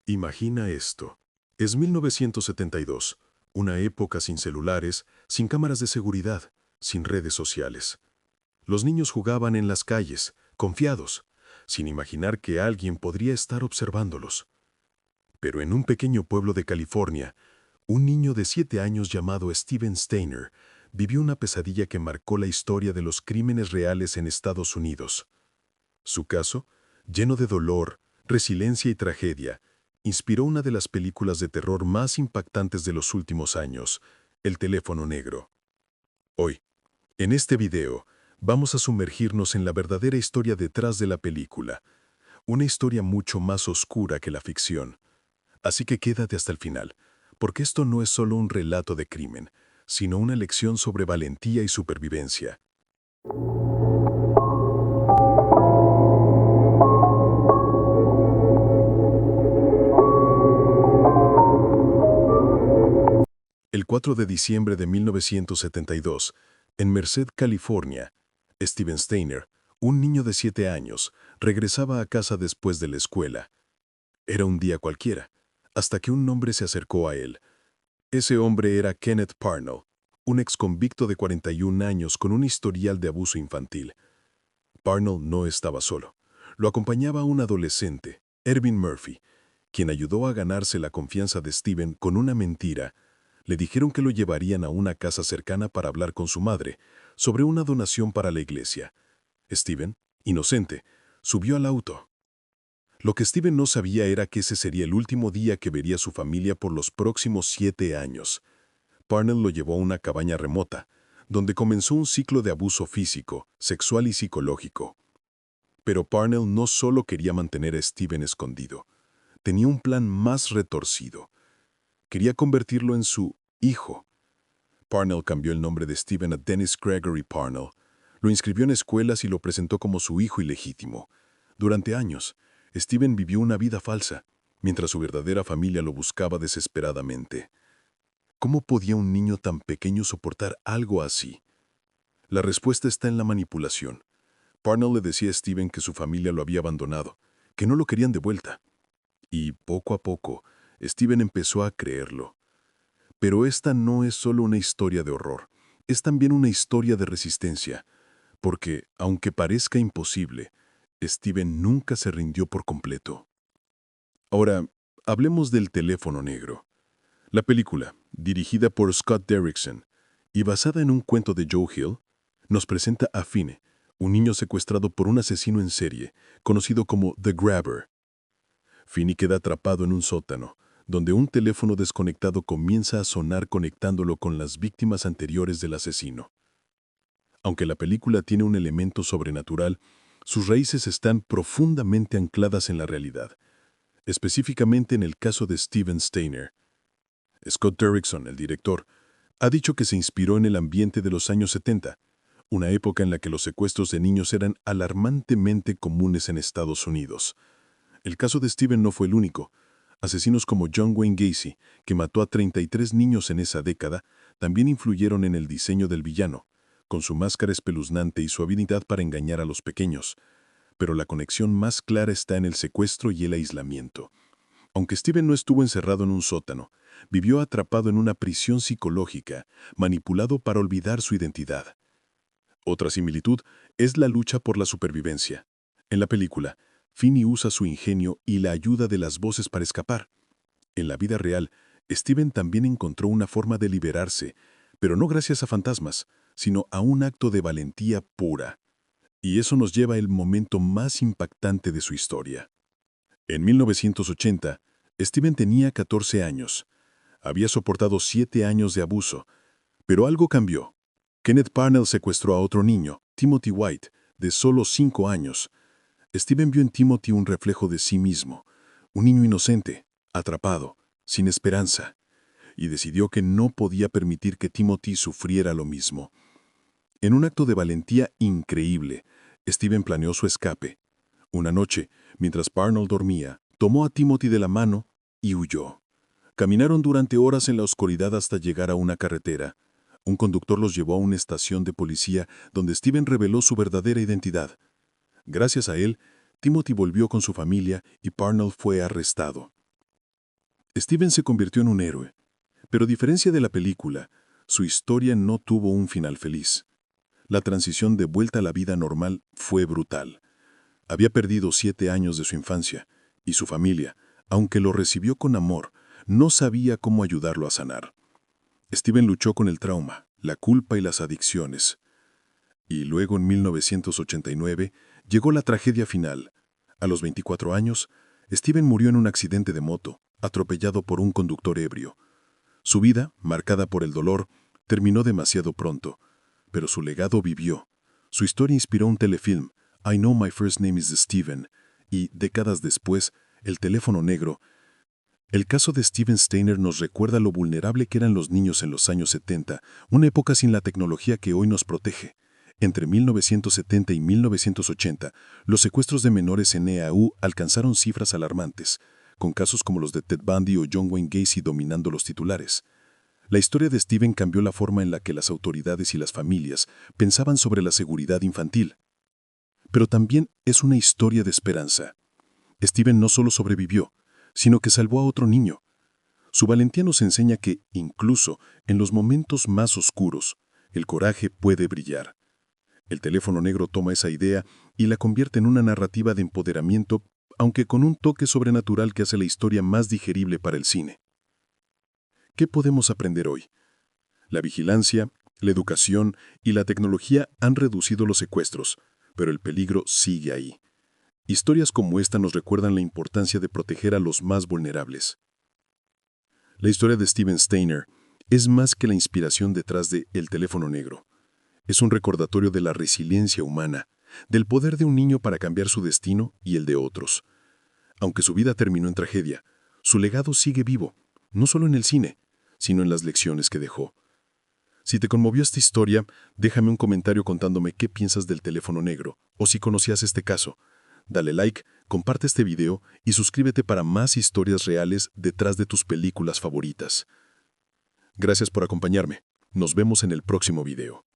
Imagina esto. Es 1972, una época sin celulares, sin cámaras de seguridad, sin redes sociales. Los niños jugaban en las calles, confiados, sin imaginar que alguien podría estar observándolos. Pero en un pequeño pueblo de California, un niño de 7 años llamado Steven Steiner vivió una pesadilla que marcó la historia de los crímenes reales en Estados Unidos. Su caso, lleno de dolor, resiliencia y tragedia, inspiró una de las películas de terror más impactantes de los últimos años, El teléfono negro. Hoy, en este video, vamos a sumergirnos en la verdadera historia detrás de la película, una historia mucho más oscura que la ficción. Así que quédate hasta el final, porque esto no es solo un relato de crimen, sino una lección sobre valentía y supervivencia. El 4 de diciembre de 1972, en Merced, California, Steven Steiner, un niño de 7 años, regresaba a casa después de la escuela. Era un día cualquiera, hasta que un hombre se acercó a él. Ese hombre era Kenneth Parnell, un exconvicto de 41 años con un historial de abuso infantil. Parnell no estaba solo. Lo acompañaba un adolescente, Ervin Murphy, quien ayudó a ganarse la confianza de Steven con una mentira. Le dijeron que lo llevarían a una casa cercana para hablar con su madre sobre una donación para la iglesia. Steven, inocente, subió al auto. Lo que Steven no sabía era que ese sería el último día que vería a su familia por los próximos 7 años. Parnell lo llevó a una cabaña remota, donde comenzó un ciclo de abuso físico, sexual y psicológico. Pero Parnell no solo quería mantener a Steven escondido. Tenía un plan más retorcido. Quería convertirlo en su hijo. Parnell cambió el nombre de Steven a Dennis Gregory Parnell. Lo inscribió en escuelas y lo presentó como su hijo ilegítimo. Durante años, Steven vivió una vida falsa, mientras su verdadera familia lo buscaba desesperadamente. ¿Cómo podía un niño tan pequeño soportar algo así? La respuesta está en la manipulación. Parnell le decía a Steven que su familia lo había abandonado, que no lo querían de vuelta. Y poco a poco, Steven empezó a creerlo. Pero esta no es solo una historia de horror, es también una historia de resistencia, porque, aunque parezca imposible, Steven nunca se rindió por completo. Ahora, hablemos del teléfono negro. La película, dirigida por Scott Derrickson y basada en un cuento de Joe Hill, nos presenta a Finn, un niño secuestrado por un asesino en serie, conocido como The Grabber. Finn queda atrapado en un sótano, donde un teléfono desconectado comienza a sonar conectándolo con las víctimas anteriores del asesino. Aunque la película tiene un elemento sobrenatural, sus raíces están profundamente ancladas en la realidad, específicamente en el caso de Steven Steiner. Scott Derrickson, el director, ha dicho que se inspiró en el ambiente de los años 70, una época en la que los secuestros de niños eran alarmantemente comunes en Estados Unidos. El caso de Steven no fue el único. Asesinos como John Wayne Gacy, que mató a 33 niños en esa década, también influyeron en el diseño del villano, con su máscara espeluznante y su habilidad para engañar a los pequeños. Pero la conexión más clara está en el secuestro y el aislamiento. Aunque Steven no estuvo encerrado en un sótano, vivió atrapado en una prisión psicológica, manipulado para olvidar su identidad. Otra similitud es la lucha por la supervivencia. En la película, Finney usa su ingenio y la ayuda de las voces para escapar. En la vida real, Steven también encontró una forma de liberarse, pero no gracias a fantasmas, sino a un acto de valentía pura. Y eso nos lleva al momento más impactante de su historia. En 1980, Steven tenía 14 años. Había soportado 7 años de abuso, pero algo cambió. Kenneth Parnell secuestró a otro niño, Timothy White, de solo 5 años. Steven vio en Timothy un reflejo de sí mismo, un niño inocente, atrapado, sin esperanza, y decidió que no podía permitir que Timothy sufriera lo mismo. En un acto de valentía increíble, Steven planeó su escape. Una noche, mientras Parnell dormía, tomó a Timothy de la mano y huyó. Caminaron durante horas en la oscuridad hasta llegar a una carretera. Un conductor los llevó a una estación de policía donde Steven reveló su verdadera identidad. Gracias a él, Timothy volvió con su familia y Parnell fue arrestado. Steven se convirtió en un héroe, pero a diferencia de la película, su historia no tuvo un final feliz. La transición de vuelta a la vida normal fue brutal. Había perdido 7 años de su infancia, y su familia, aunque lo recibió con amor, no sabía cómo ayudarlo a sanar. Steven luchó con el trauma, la culpa y las adicciones. Y luego, en 1989, llegó la tragedia final. A los 24 años, Steven murió en un accidente de moto, atropellado por un conductor ebrio. Su vida, marcada por el dolor, terminó demasiado pronto, pero su legado vivió. Su historia inspiró un telefilm, I Know My First Name is Steven, y, décadas después, El teléfono negro. El caso de Steven Steiner nos recuerda lo vulnerable que eran los niños en los años 70, una época sin la tecnología que hoy nos protege. Entre 1970 y 1980, los secuestros de menores en EAU alcanzaron cifras alarmantes, con casos como los de Ted Bundy o John Wayne Gacy dominando los titulares. La historia de Steven cambió la forma en la que las autoridades y las familias pensaban sobre la seguridad infantil. Pero también es una historia de esperanza. Steven no solo sobrevivió, sino que salvó a otro niño. Su valentía nos enseña que, incluso en los momentos más oscuros, el coraje puede brillar. El teléfono negro toma esa idea y la convierte en una narrativa de empoderamiento, aunque con un toque sobrenatural que hace la historia más digerible para el cine. ¿Qué podemos aprender hoy? La vigilancia, la educación y la tecnología han reducido los secuestros, pero el peligro sigue ahí. Historias como esta nos recuerdan la importancia de proteger a los más vulnerables. La historia de Steven Steiner es más que la inspiración detrás de El teléfono negro. Es un recordatorio de la resiliencia humana, del poder de un niño para cambiar su destino y el de otros. Aunque su vida terminó en tragedia, su legado sigue vivo, no solo en el cine, sino en las lecciones que dejó. Si te conmovió esta historia, déjame un comentario contándome qué piensas del teléfono negro, o si conocías este caso. Dale like, comparte este video y suscríbete para más historias reales detrás de tus películas favoritas. Gracias por acompañarme. Nos vemos en el próximo video.